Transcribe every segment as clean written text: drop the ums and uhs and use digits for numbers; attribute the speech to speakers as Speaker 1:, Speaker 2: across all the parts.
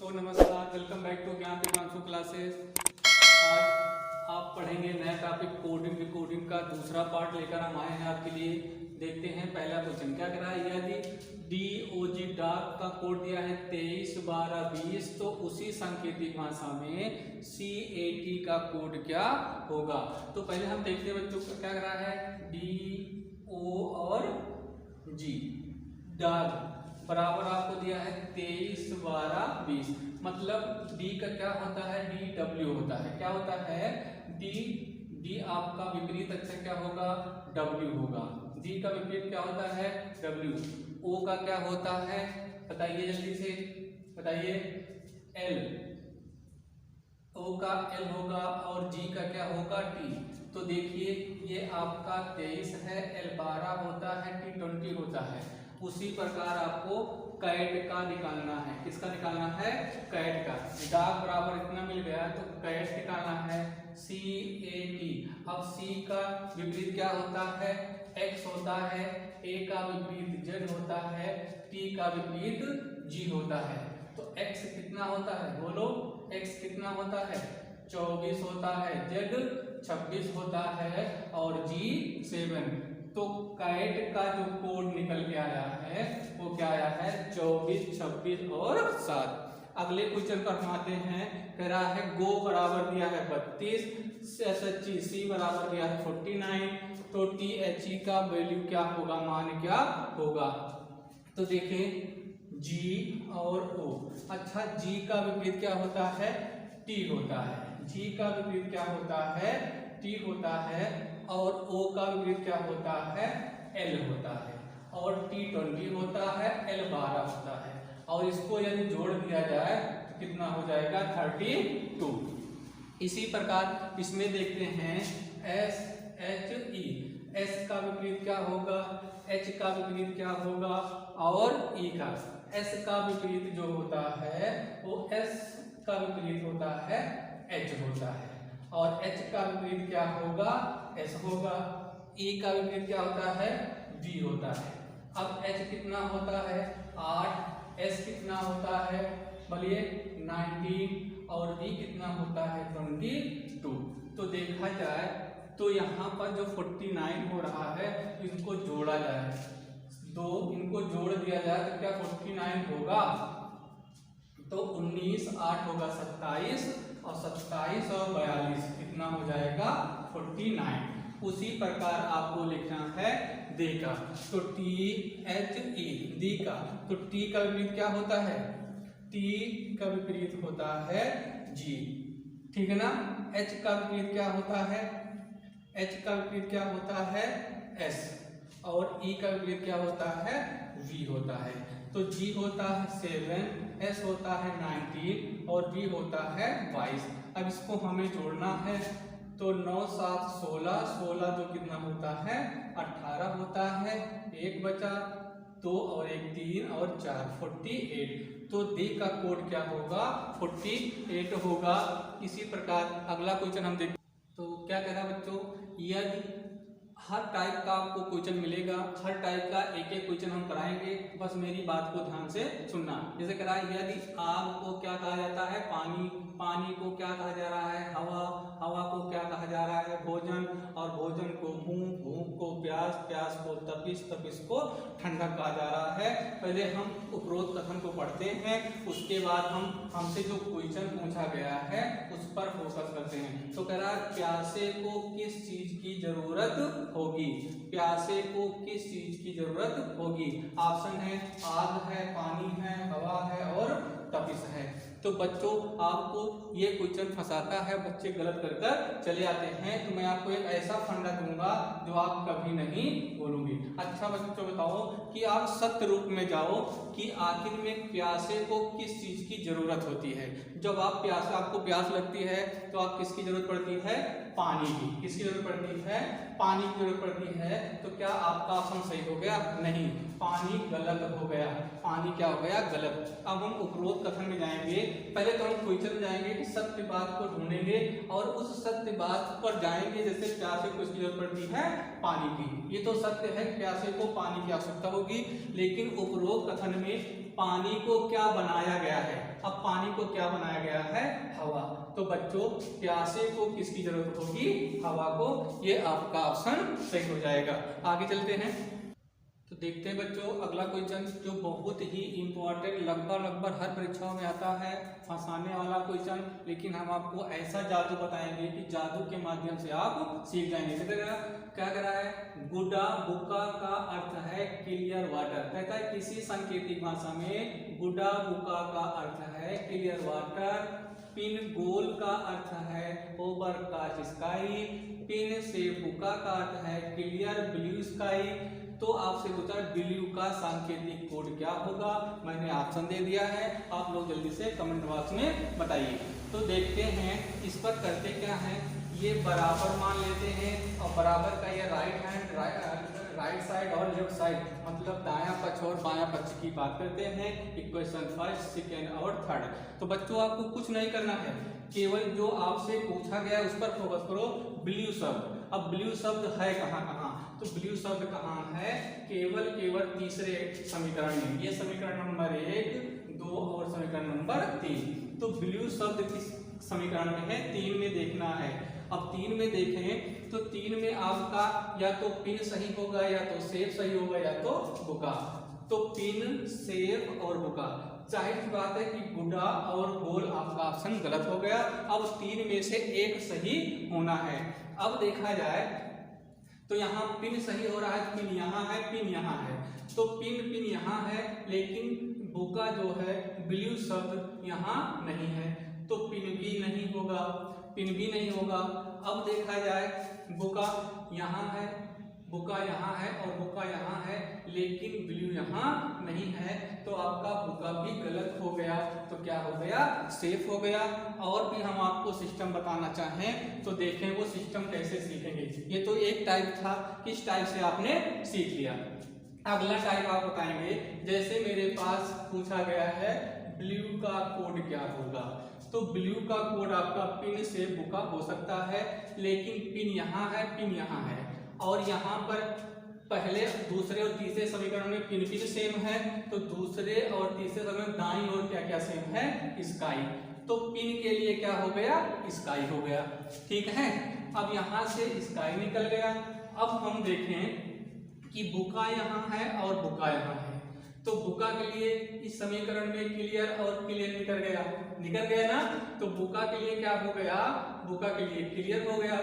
Speaker 1: तो नमस्कार, welcome back to ज्ञान दिव्यांशु क्लासेस। आज आप पढ़ेंगे नया टॉपिक कोडिंग डिकोडिंग का दूसरा पार्ट लेकर हम आए हैं आपके लिए। देखते हैं पहला क्वेश्चन क्या कह रहा है। यदि DOG डाक का कोड दिया है 23 12 20 तो उसी सांकेतिक भाषा में CAT का कोड क्या होगा। तो पहले हम देखते हैं बच्चों को क्या कह रहा है। DO और G डाक बराबर आपको दिया है 23 12 20। मतलब D का क्या होता है, DW होता है। क्या होता है D आपका विपरीत अक्षर क्या होगा, W होगा। D का विपरीत क्या होता है, W। O का क्या होता है बताइए, जल्दी से बताइए। L। O का L होगा और G का क्या होगा, T। तो देखिए ये आपका 23 है, L 12 होता है, T 20 होता है। उसी प्रकार आपको कैट का निकालना है। किसका निकालना है, कैट का। डाक बराबर इतना मिल गया तो कैट निकालना है CAT। अब C का विपरीत क्या होता है, X होता है। A का विपरीत Z होता है। T का विपरीत G होता है। तो X कितना होता है, बोलो X कितना होता है, 24 होता है। Z 26 होता है और G 7। तो कैट का जो कोड निकल के आया है वो क्या आया है, 24 26 और 7। अगले क्वेश्चन पर हम आते हैं। कह रहा है गो बराबर दिया है 32, SHC बराबर दिया है 49। तो THE का वैल्यू क्या होगा, मान क्या होगा। तो देखें G और O। अच्छा G का विपरीत क्या होता है, T होता है। G का विपरीत क्या होता है, T होता है। और O का विपरीत क्या होता है, L होता है। और T 20 होता है, L 12 होता है। और इसको यदि जोड़ दिया जाए तो कितना हो जाएगा, 32। इसी प्रकार इसमें देखते हैं SHE। S का विपरीत क्या होगा, H का विपरीत क्या होगा और E का। S का विपरीत जो होता है वो S का विपरीत होता है H होता है। और H का विपरीत क्या होगा, S होगा। E का विपरीत क्या होता है, V होता है। अब H कितना होता है 8, S कितना होता है बोलिए 19 और V कितना होता है 22। तो देखा जाए तो यहाँ पर जो 49 हो रहा है इनको जोड़ा जाए, दो इनको जोड़ दिया जाए तो क्या 49 होगा। तो 19 8 होगा 27 और 27 और 42 कितना हो जाएगा 49। उसी प्रकार आपको लिखना है दे का। तो THE दी का। तो T का विपरीत क्या होता है, T का विपरीत होता है G, ठीक है ना। H का विपरीत क्या होता है, H का विपरीत क्या होता है S। और E का विपरीत क्या होता है, V होता है। तो G होता है 7, S होता है 19 और V होता है 22। अब इसको हमें जोड़ना है तो 9 7 16, 16 तो कितना होता है 18 होता है। एक बचा 2 और 1 3 और 4 48। तो D का कोड क्या होगा, 48 होगा। इसी प्रकार अगला क्वेश्चन हम देखते। तो क्या कह रहा है बच्चों, यदि हर टाइप का आपको क्वेश्चन मिलेगा, हर टाइप का एक एक क्वेश्चन हम कराएंगे, बस मेरी बात को ध्यान से सुनना। जैसे कह रहा है यदि आग को क्या कहा जाता है, पानी, पानी को क्या कहा जा रहा है, हवा, हवा को क्या कहा जा रहा है, भोजन, और भोजन को भूख, भूख को प्यास, प्यास को तपिश, तपिश को ठंडक कहा जा रहा है। पहले हम उपरोक्त कथन को पढ़ते हैं, उसके बाद हम हमसे जो क्वेश्चन पूछा गया है उस पर फोकस करते हैं। तो कह रहा है प्यासे को किस चीज की जरूरत होगी, प्यासे को किस चीज की जरूरत होगी। ऑप्शन है आग है, पानी है, हवा है और तपिश है। तो बच्चों आपको ये क्वेश्चन फंसाता है, बच्चे गलत कर कर चले आते हैं। तो मैं आपको एक ऐसा फंडा दूंगा जो आप कभी नहीं बोलोगे। अच्छा बच्चों बताओ कि आप सत्य रूप में जाओ कि आखिर में प्यासे को किस चीज की जरूरत होती है। जब आप प्यास, आपको प्यास लगती है तो आप किसकी जरूरत पड़ती है, पानी की। किसकी जरूरत पड़ती है, पानी की जरूरत पड़ती है। तो क्या आपका ऑप्शन सही हो गया, नहीं, पानी गलत हो गया। पानी क्या हो गया, गलत। अब हम उपरोक्त कथन में जाएंगे। पहले तो हम क्वेश्चन में जाएंगे कि सत्य बात को ढूंढेंगे और उस सत्य बात पर जाएंगे। जैसे प्यासे को इसकी जरूरत पड़ती है पानी की, ये तो सत्य है, प्यासे को पानी की आवश्यकता होगी। लेकिन उपरोक्त कथन में पानी को क्या बनाया गया है। अब पानी को क्या बनाया गया है, हवा। तो बच्चों प्यासे को किसकी जरूरत होगी, हवा को। ये आपका ऑप्शन सही हो जाएगा। आगे चलते हैं तो देखते हैं बच्चों अगला क्वेश्चन जो बहुत ही इंपॉर्टेंट लगभग हर परीक्षाओं में आता है, फंसाने वाला क्वेश्चन। लेकिन हम आपको ऐसा जादू बताएंगे कि जादू के माध्यम से आप सीख जाएंगे। क्या कह रहा है, गुडा बुका का अर्थ है क्लियर वाटर। कहता है किसी सांकेतिक भाषा में गुडा बुका का अर्थ है क्लियर वाटर। पिन गोल का अर्थ है ओवरकास्ट स्काई। पिन से बुका का अर्थ है क्लियर ब्लू स्काई। तो आपसे पूछा ब्लू का सांकेतिक कोड क्या होगा, मैंने ऑप्शन दे दिया है, आप लोग जल्दी से कमेंट बॉक्स में बताइए। तो देखते हैं इस पर करते क्या है, ये बराबर मान लेते हैं और बराबर का ये राइट साइड और लेफ्ट साइड मतलब दायां पक्ष और बायां पक्ष की बात करते हैं। इक्वेशन फर्स्ट, सेकेंड और थर्ड। तो बच्चों आपको कुछ नहीं करना है, केवल जो आपसे पूछा गया उस पर फोकस करो। ब्लू शब्द, अब ब्लू शब्द है कहाँ कहाँ, तो ब्लू शब्द कहाँ है, केवल तीसरे समीकरण में। ये समीकरण नंबर 1, 2 और समीकरण नंबर 3। तो ब्लू शब्द किस समीकरण में है, 3 में देखना है। अब 3 में देखें तो 3 में आपका या तो पिन सही होगा या तो सेफ सही होगा या तो बुका। तो पिन, सेफ और बुका, जाहिर सी बात है कि गुडा और गोल आपका ऑप्शन गलत हो गया। अब 3 में से एक सही होना है। अब देखा जाए तो यहाँ पिन सही हो रहा है, पिन यहाँ है, पिन यहाँ है। तो पिन यहाँ है, लेकिन बुका जो है ब्लू शब्द यहाँ नहीं है, तो पिन भी नहीं होगा, पिन भी नहीं होगा। अब देखा जाए बुका यहाँ है, बुका यहाँ है और बुका यहाँ है, लेकिन ब्लू यहाँ नहीं है, तो आपका बुका भी गलत हो गया। तो क्या हो गया, सेफ हो गया। और भी हम आपको सिस्टम बताना चाहें तो देखें वो सिस्टम कैसे सीखेंगे। ये तो एक टाइप था, किस टाइप से आपने सीख लिया। अगला टाइप आप बताएंगे, जैसे मेरे पास पूछा गया है ब्लू का कोड क्या होगा। तो ब्लू का कोड आपका पिन से बुका हो सकता है, लेकिन पिन यहाँ है, पिन यहाँ है, और यहाँ पर पहले, दूसरे और तीसरे समीकरण में पिन सेम है, तो दूसरे और तीसरे समीकरण दाईं ओर क्या क्या सेम है, स्काई। तो पिन के लिए क्या हो गया, स्काई हो गया। ठीक है, अब यहाँ से स्काई निकल गया। अब हम देखें कि बुका यहाँ है और बुका यहाँ है, तो बुका के लिए इस समीकरण में क्लियर और क्लियर निकल गया ना। तो बुका के लिए क्या हो गया, बुका के लिए क्लियर हो गया,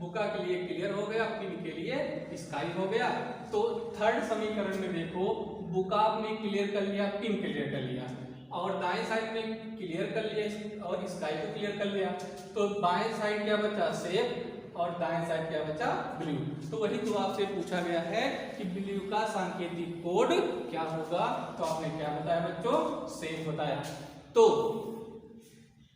Speaker 1: बुका के लिए क्लियर हो गया, पिन के लिए स्काई हो गया। तो थर्ड समीकरण में देखो, बुका आपने क्लियर कर लिया, पिन क्लियर कर लिया, और दाएं साइड में क्लियर कर लिया और स्काई को क्लियर कर लिया। तो बाएं साइड क्या बचा, सेफ, और दाएं साइड क्या बचा, ब्लू। तो वही तो आपसे पूछा गया है कि ब्लू का सांकेतिक कोड क्या होगा, तो आपने क्या बताया बच्चों, सेफ बताया। तो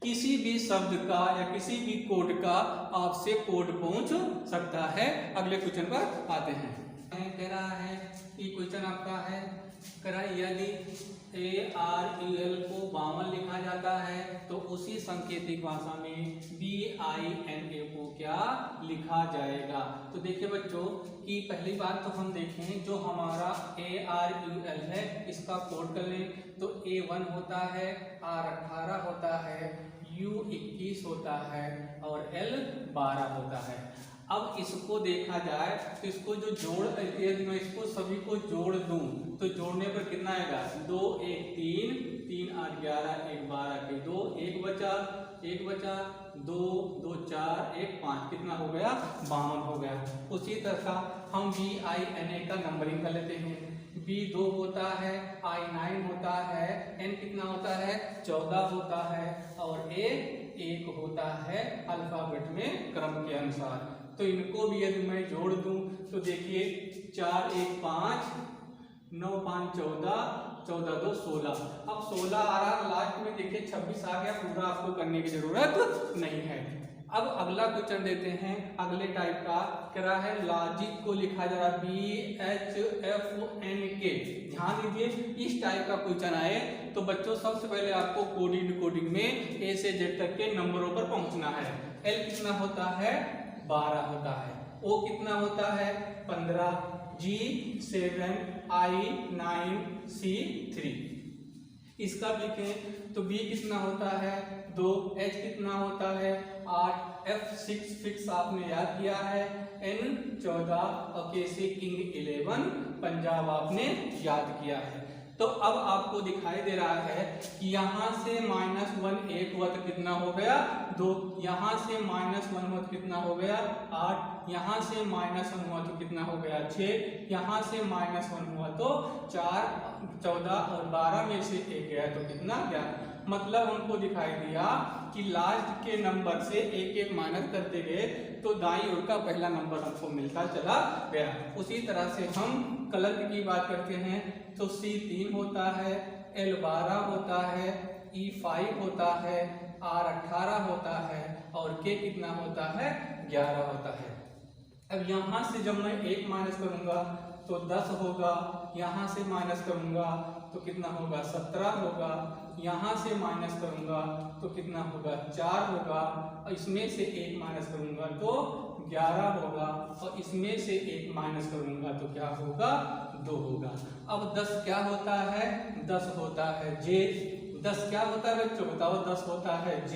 Speaker 1: किसी भी शब्द का या किसी भी कोड का आपसे कोड पूछ सकता है। अगले क्वेश्चन पर आते हैं। कह रहा है कि क्वेश्चन आपका है, कह रहा है यदि ARUL को 52 लिखा जाता है तो उसी सांकेतिक भाषा में BINA को क्या लिखा जाएगा। तो देखिए बच्चों कि पहली बात तो हम देखें जो हमारा ARUL है इसका कोड कर लें। तो A1 होता है, R18 होता है, U21 होता है और L12 होता है। अब इसको देखा जाए तो इसको जो यदि मैं इसको सभी को जोड़ दूं तो जोड़ने पर कितना आएगा, 2 1 3 3 8 11 1 12 के 2 1 बचा 2 2 4 1 5, कितना हो गया, 52 हो गया। उसी तरह हम BINA का नंबरिंग कर लेते हैं। B 2 होता है, I 9 होता है, N कितना होता है, 14 होता है और A 1 होता है अल्फाबेट में क्रम के अनुसार। तो इनको भी यदि मैं जोड़ दूं तो देखिए 4 1 5 9 5 14 14 2 16। अब 16 आ रहा लास्ट में, देखिए 26 आ गया, पूरा आपको करने की जरूरत नहीं है। अब अगला क्वेश्चन देते हैं अगले टाइप का, कह रहा है लॉजिक को लिखा जा रहा BHFNK। ध्यान दीजिए इस टाइप का क्वेश्चन आए तो बच्चों सबसे पहले आपको कोडिंग में A से Z तक के नंबरों पर पहुंचना है। L कितना होता है, 12 होता है, O कितना होता है, 15, G 7, I 9, C 3। इसका लिखें तो B कितना होता है 2, H कितना होता है 8, F6 फिक्स आपने याद किया है, N 14 और K से किंग 11 पंजाब आपने याद किया है। तो अब आपको दिखाई दे रहा है कि यहाँ से -1 एक हुआ तो कितना हो गया 2, यहाँ से -1 हुआ तो कितना हो गया 8, यहाँ से -1 हुआ तो कितना हो गया 6, यहाँ से -1 हुआ तो 4, 14 और 12 में से एक गया तो कितना 11। मतलब हमको दिखाई दिया कि लास्ट के नंबर से एक एक माइनस करते गए तो दाईं ओर का पहला नंबर हमको मिलता चला गया। उसी तरह से हम कलर की बात करते हैं तो C 3 होता है, L 12 होता है, E 5 होता है, R 18 होता है और K कितना होता है 11 होता है। अब यहाँ से जब मैं एक माइनस करूँगा तो 10 होगा, यहाँ से माइनस करूँगा तो कितना होगा 17 होगा, यहाँ से माइनस करूँगा तो कितना होगा 4 होगा, और इसमें से एक माइनस करूँगा तो 11 होगा, और इसमें से एक माइनस करूँगा तो क्या होगा 2 होगा। अब 10 क्या होता है 10 होता है J, 10 क्या होता है बच्चों बताओ 10 होता है J।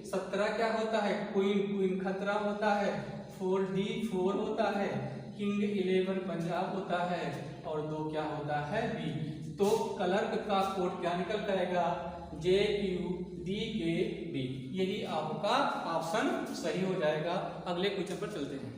Speaker 1: 17 क्या होता है क्वीन, क्वीन खतरा होता है, 4D 4 होता है, किंग 11 पंजाब होता है और 2 क्या होता है B। तो कलर का कोड क्या निकल करेगा JQDKB, यही आपका ऑप्शन सही हो जाएगा। अगले क्वेश्चन पर चलते हैं।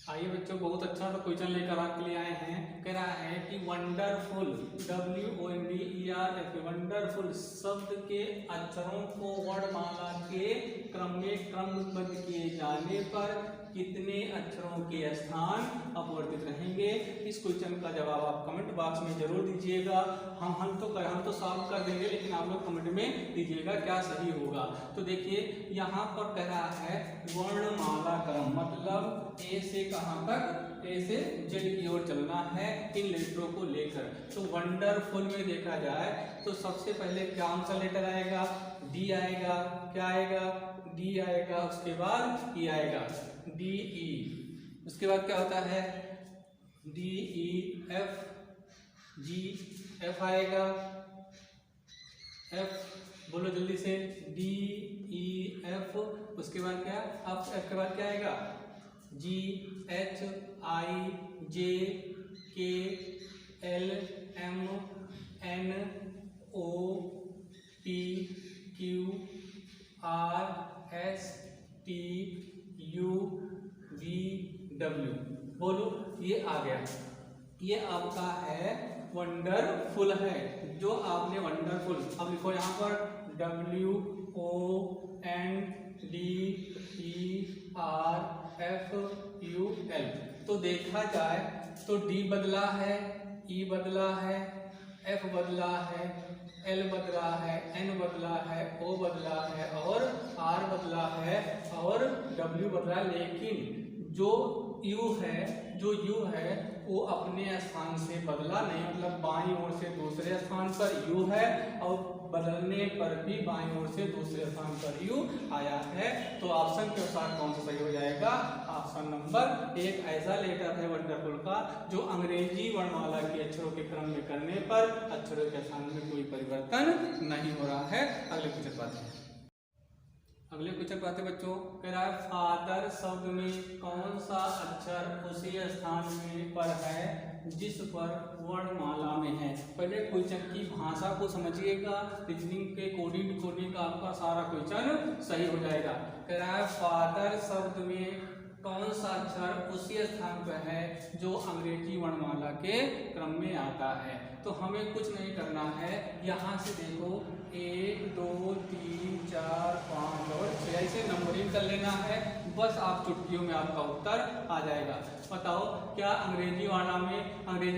Speaker 1: आइए बच्चों बहुत अच्छा सा क्वेश्चन लेकर आपके लिए आए हैं। कह रहा है कि वंडरफुल WONDERFUL वंडरफुल शब्द के अक्षरों को वर्णमाला के क्रम में क्रमबद्ध किए जाने पर कितने अक्षरों के स्थान अपवर्तित रहेंगे। इस क्वेश्चन का जवाब आप कमेंट बॉक्स में जरूर दीजिएगा। हम तो सॉल्व कर देंगे, लेकिन आप लोग कमेंट में दीजिएगा क्या सही होगा। तो देखिए यहाँ पर कह रहा है वर्णमाला क्रम, मतलब ए से कहाँ तक, ए से जेड की ओर चलना है इन लेटरों को लेकर। तो वंडरफुल में देखा जाए तो सबसे पहले कौन सा लेटर आएगा डी आएगा, क्या आएगा डी आएगा, उसके बाद ई आएगा DE, उसके बाद क्या होता है DEF, GF आएगा, F बोलो जल्दी से DEF, उसके बाद क्या अब F के बाद क्या आएगा GH IJ KL MN OP QRST UVW, बोलो ये आ गया। ये आपका है वंडरफुल है, जो आपने वंडरफुल, अब लिखो यहाँ पर WONDERFUL। तो देखा जाए तो D बदला है, E बदला है, F बदला है, L बदला है, N बदला है, O बदला है और R बदला है और W बदला, लेकिन जो U है वो अपने स्थान से बदला नहीं, मतलब बाईं ओर से दूसरे स्थान पर U है और बदलने पर भी बाईं ओर से दूसरे स्थान पर U आया है। तो ऑप्शन के अनुसार कौन सा सही हो जाएगा, ऑप्शन नंबर 1 ऐसा लेटर है वंडरफुल का जो अंग्रेजी वर्णमाला के अक्षरों के क्रम में करने पर अक्षरों के स्थान में कोई परिवर्तन नहीं हो रहा है। अगले क्वेश्चन पर आते हैं। अगले क्वेश्चन पर आते बच्चों, कह रहा है फादर शब्द में कौन सा अक्षर उसी स्थान में पर है जिस पर वर्णमाला में है। पहले क्वेश्चन की भाषा को समझिएगा, रीजनिंग के कोडिंग डिकोडिंग का आपका सारा क्वेश्चन सही हो जाएगा। कह रहा है फादर शब्द में कौन सा अक्षर उसी स्थान पर है जो अंग्रेजी वर्णमाला के क्रम में आता है। तो हमें कुछ नहीं करना है, यहाँ से देखो 1 2 3 4 5 और 6 ऐसे नंबरिंग कर लेना है, बस आप चुटकियों में आपका उत्तर आ जाएगा। बताओ क्या अंग्रेजी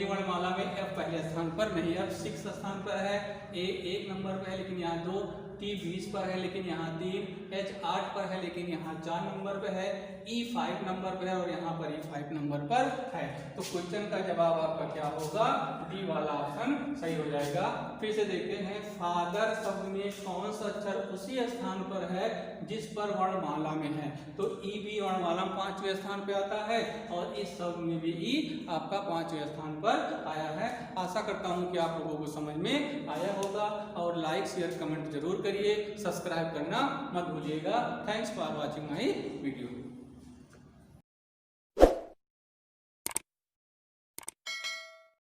Speaker 1: वर्णमाला में F पहले स्थान पर नहीं, F 6 स्थान पर है, A 1 नंबर पर है लेकिन यहाँ 2, T 20 पर है लेकिन यहाँ 3, H 8 पर है लेकिन यहाँ 4 नंबर पर है, E 5 नंबर पर है और यहाँ पर E 5 नंबर पर है। तो क्वेश्चन का जवाब आपका क्या होगा, डी वाला ऑप्शन सही हो जाएगा। फिर से देखते हैं, फादर शब्द में कौन सा अक्षर उसी स्थान पर है जिस पर वर्णमाला में है। तो ई भी वर्णमाला में 5वें स्थान पे आता है और इस शब्द में भी ई आपका 5वें स्थान पर आया है। आशा करता हूं कि आप लोगों को समझ में आया होगा और लाइक शेयर कमेंट जरूर करिए, सब्सक्राइब करना मत भूलिएगा। Thanks for watching my video.